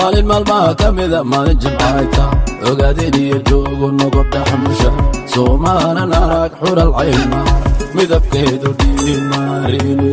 maalin maalmaha ka mida maalin jimcayta ogaadiniyo joogo noqod dhaxmusha soomaanan arag xural cayma midabkeedu dhiimaariini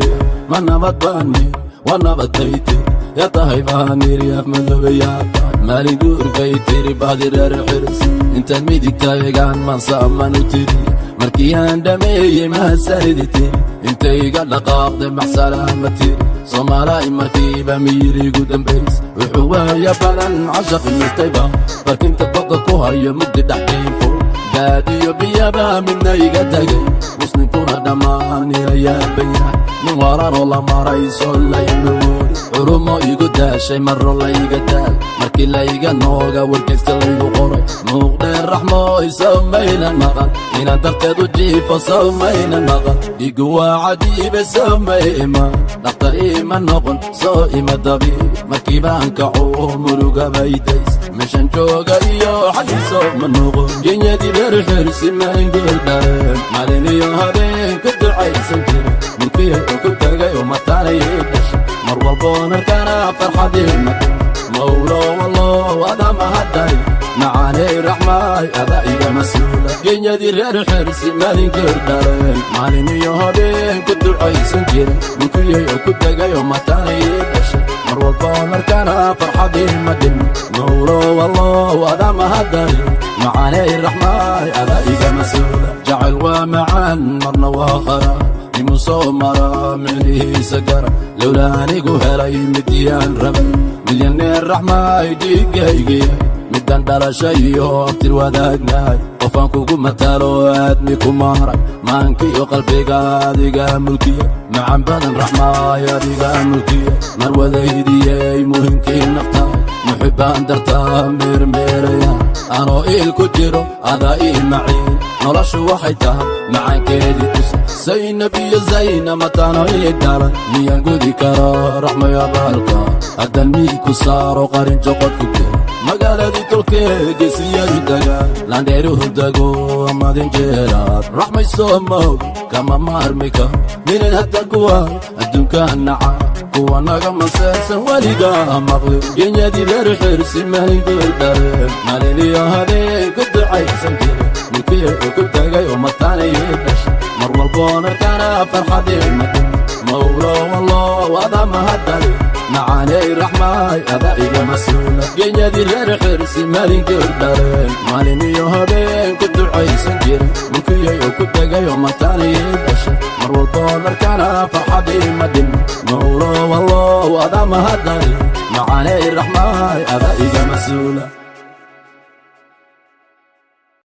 ma nabad baani waa nabadayte yaa tahay baaniri af madoobayaata maalin guurkay tiri bahdireer xirs intaad midigta egaan maansaamanu tiri markii aan dhameeyey mahadsanidi tiri intayga dhaqaaqday maxsalaama tiri soomaalay markiiba miyirigu dambays wuxuu waaya badan cashaq imitayba barkinta boga ku hayo mugdi dhaxdiifo baadiyo biyaba midna iga tagay muslinkuna dhammaan ila yaabayahay min wararoo la marayso laymawoodi curumo igu daashay marro layga daal markii layga nooga warkaysta laygu qoray muuqdeen raxmo isamaynan maqan inaan darteed u jiifo sawmaynan maqan dhigu waa cadiibe sawmay imaan dhakhtar ima noqon soo ima dabiib markii baan kaco muruga baydays meeshan jooga iyo xayiso ma noqon genyadii reer xirsi maangeeldhareen maalin iyo habeen ku ducaysan jira mulkii ku tagay oo mataanayay dhashay mar walboon arkana farxadii maqan mawlo wallo ada mahadday macaaney raxmaay ada iga mas-uula genyadii reer xirsi maangeeldhareen maalin iyo habeen ku ducaysan jira mulkii ku tagay oo mataanayay dhashay mar walboon arkana farxadii maqan mawlo wallo ada mahadday macaaney raxmaay ada iga mas-uula jacayl waa macaan marna waa qara imu soo mara micnihiisa gara lowla anigu helay midiyaan rabay milyaneer raxmaay dhiigaygiya midaan dhalashay iyo abtir wadaagnahay qofaan kugu matalo aadmi ku maray maankiyo qalbiga adiga mulkiya macan badan raxmaay adiga mulkiya mar wadaydiyey muhimkii naftaay muxibbaan dartaa meermeeraya anoo iil ku jiro ada ii maciin noloshu waxay tahay macaankeedii tusa zaynab iyo zayna mataano ii dhalan miyaan gudi karo raxmayo baalka haddan miig ku saaro qarin joqod ku jiro magaaladii tolkeegeesiyadu dagaan landheeruhu dago amadin jeeraad raxmay soo moog kama maarmi karo minin hadda kuwa adduunkaan naca kuwa naga maseersan weligaa maqlin genyadii reer xirsi maangeeldhareen maalin iyo habeen ku ducaysan jira mulkii ku tagay oo mataanayay dhashay mar walboon arkana farxadii maqan mawlo wallo ada mahadday macaaney raxmaay ada iga mas-uula genyadii reer xirsi maangeeldhareen maalin iyo habeen ku ducaysan jira mulkii ku tagay oo mataanayay dhashay mar walboon arkana farxadii maqan mawlo wallo ada mahadday macaaney raxmaay ada iga mas-uula